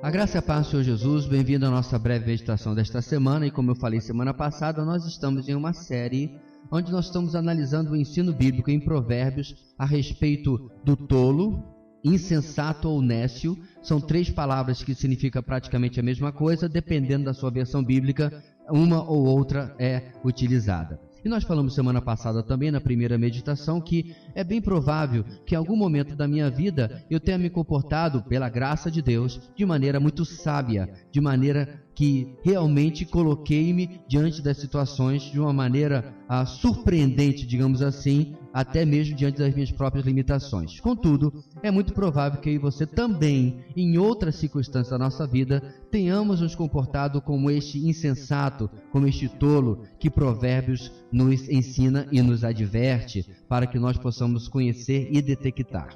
A graça e a paz do Senhor Jesus, bem-vindo à nossa breve meditação desta semana. E como eu falei semana passada, nós estamos em uma série onde nós estamos analisando o ensino bíblico em Provérbios a respeito do tolo, insensato ou nécio. São três palavras que significam praticamente a mesma coisa, dependendo da sua versão bíblica, uma ou outra é utilizada. E nós falamos semana passada também, na primeira meditação, que é bem provável que em algum momento da minha vida eu tenha me comportado, pela graça de Deus, de maneira muito sábia, de maneira que realmente coloquei-me diante das situações de uma maneira surpreendente, digamos assim, até mesmo diante das minhas próprias limitações. Contudo, é muito provável que eu e você também, em outras circunstâncias da nossa vida, tenhamos nos comportado como este insensato, como este tolo, que Provérbios nos ensina e nos adverte, para que nós possamos conhecer e detectar.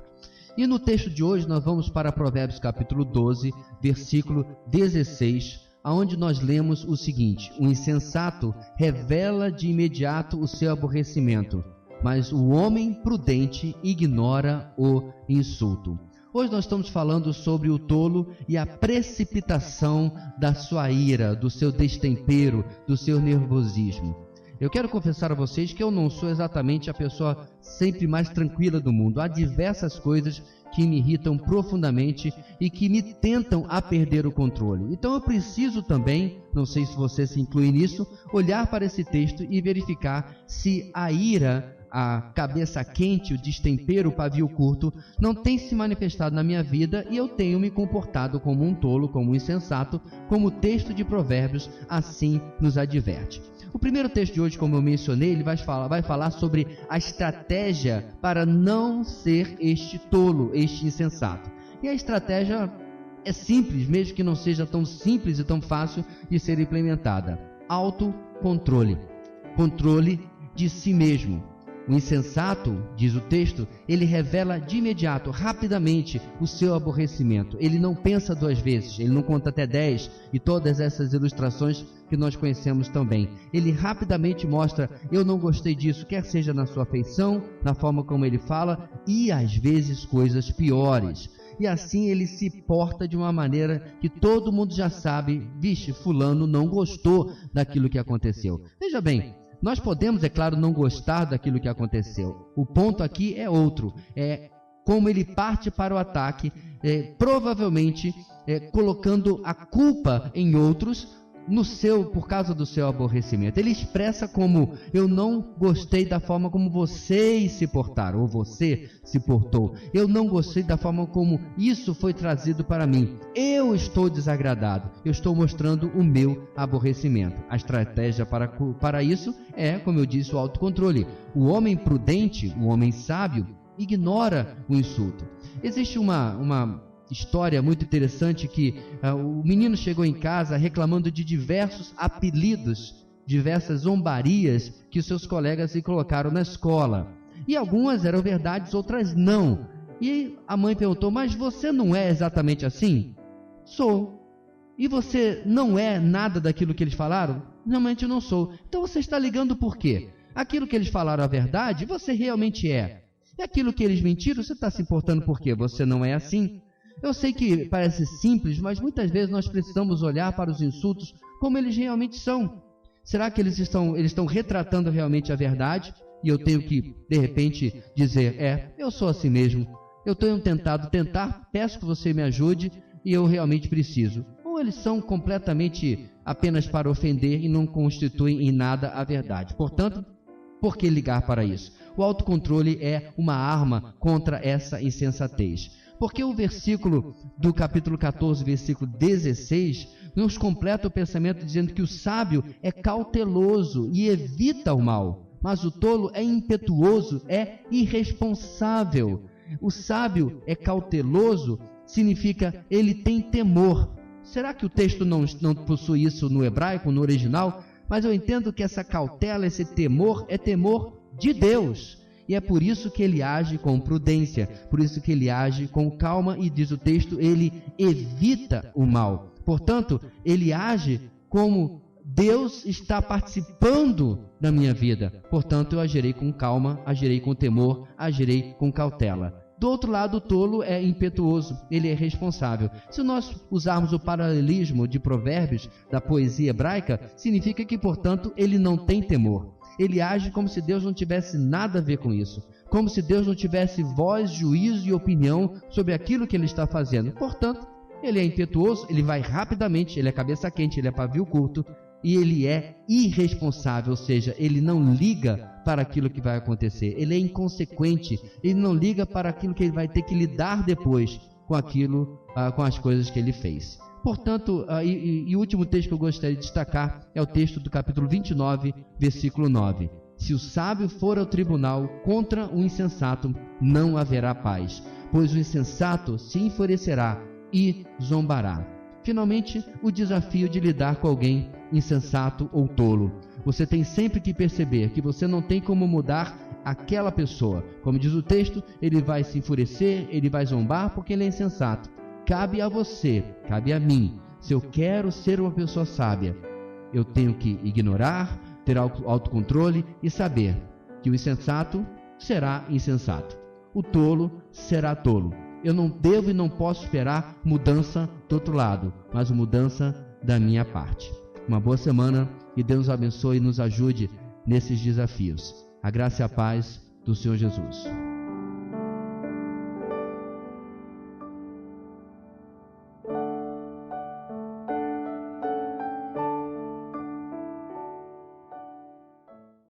E no texto de hoje nós vamos para Provérbios capítulo 12, versículo 16, onde nós lemos o seguinte: o insensato revela de imediato o seu aborrecimento, mas o homem prudente ignora o insulto. Hoje nós estamos falando sobre o tolo e a precipitação da sua ira, do seu destempero, do seu nervosismo. Eu quero confessar a vocês que eu não sou exatamente a pessoa sempre mais tranquila do mundo. Há diversas coisas que me irritam profundamente e que me tentam a perder o controle. Então eu preciso também, não sei se você se inclui nisso, olhar para esse texto e verificar se a ira, a cabeça quente, o destempero, o pavio curto, não tem se manifestado na minha vida e eu tenho me comportado como um tolo, como um insensato, como o texto de Provérbios assim nos adverte. O primeiro texto de hoje, como eu mencionei, ele vai falar sobre a estratégia para não ser este tolo, este insensato. E a estratégia é simples, mesmo que não seja tão simples e tão fácil de ser implementada. Autocontrole. Controle de si mesmo. O insensato, diz o texto, ele revela de imediato, rapidamente, o seu aborrecimento. Ele não pensa duas vezes, ele não conta até 10 e todas essas ilustrações que nós conhecemos também. Ele rapidamente mostra: eu não gostei disso, quer seja na sua feição, na forma como ele fala e às vezes coisas piores. E assim ele se porta de uma maneira que todo mundo já sabe: vixe, fulano não gostou daquilo que aconteceu. Veja bem, nós podemos, é claro, não gostar daquilo que aconteceu. O ponto aqui é outro, é como ele parte para o ataque, provavelmente colocando a culpa em outros por causa do seu aborrecimento. Ele expressa como: eu não gostei da forma como vocês se portaram, ou você se portou. Eu não gostei da forma como isso foi trazido para mim. Eu estou desagradado. Eu estou mostrando o meu aborrecimento. A estratégia para isso é, como eu disse, o autocontrole. O homem prudente, o homem sábio, ignora o insulto. Existe uma história muito interessante que o menino chegou em casa reclamando de diversos apelidos, diversas zombarias que seus colegas lhe colocaram na escola. E algumas eram verdades, outras não. E a mãe perguntou: mas você não é exatamente assim? Sou. E você não é nada daquilo que eles falaram? Realmente eu não sou. Então você está ligando por quê? Aquilo que eles falaram a verdade, você realmente é. E aquilo que eles mentiram, você está se importando por quê? Você não é assim. Eu sei que parece simples, mas muitas vezes nós precisamos olhar para os insultos como eles realmente são. Será que eles estão retratando realmente a verdade? E eu tenho que, de repente, dizer: eu sou assim mesmo. Eu tenho tentado, peço que você me ajude e eu realmente preciso. Ou eles são completamente apenas para ofender e não constituem em nada a verdade. Portanto, por que ligar para isso? O autocontrole é uma arma contra essa insensatez. Porque o versículo do capítulo 14, versículo 16, nos completa o pensamento dizendo que o sábio é cauteloso e evita o mal, mas o tolo é impetuoso, é irresponsável. O sábio é cauteloso, significa ele tem temor. Será que o texto não possui isso no hebraico, no original? Mas eu entendo que essa cautela, esse temor, é temor de Deus. E é por isso que ele age com prudência, por isso que ele age com calma e, diz o texto, ele evita o mal. Portanto, ele age como Deus está participando da minha vida. Portanto, eu agirei com calma, agirei com temor, agirei com cautela. Do outro lado, o tolo é impetuoso, ele é irresponsável. Se nós usarmos o paralelismo de Provérbios da poesia hebraica, significa que, portanto, ele não tem temor. Ele age como se Deus não tivesse nada a ver com isso, como se Deus não tivesse voz, juízo e opinião sobre aquilo que ele está fazendo. Portanto, ele é impetuoso, ele vai rapidamente, ele é cabeça quente, ele é pavio curto, e ele é irresponsável, ou seja, ele não liga para aquilo que vai acontecer, ele é inconsequente, ele não liga para aquilo que ele vai ter que lidar depois com aquilo, com as coisas que ele fez. Portanto, o último texto que eu gostaria de destacar é o texto do capítulo 29, versículo 9. Se o sábio for ao tribunal contra o insensato, não haverá paz, pois o insensato se enfurecerá e zombará. Finalmente, o desafio de lidar com alguém insensato ou tolo. Você tem sempre que perceber que você não tem como mudar aquela pessoa. Como diz o texto, ele vai se enfurecer, ele vai zombar porque ele é insensato. Cabe a você, cabe a mim. Se eu quero ser uma pessoa sábia, eu tenho que ignorar, ter autocontrole e saber que o insensato será insensato. O tolo será tolo. Eu não devo e não posso esperar mudança do outro lado, mas mudança da minha parte. Uma boa semana e Deus abençoe e nos ajude nesses desafios. A graça e a paz do Senhor Jesus.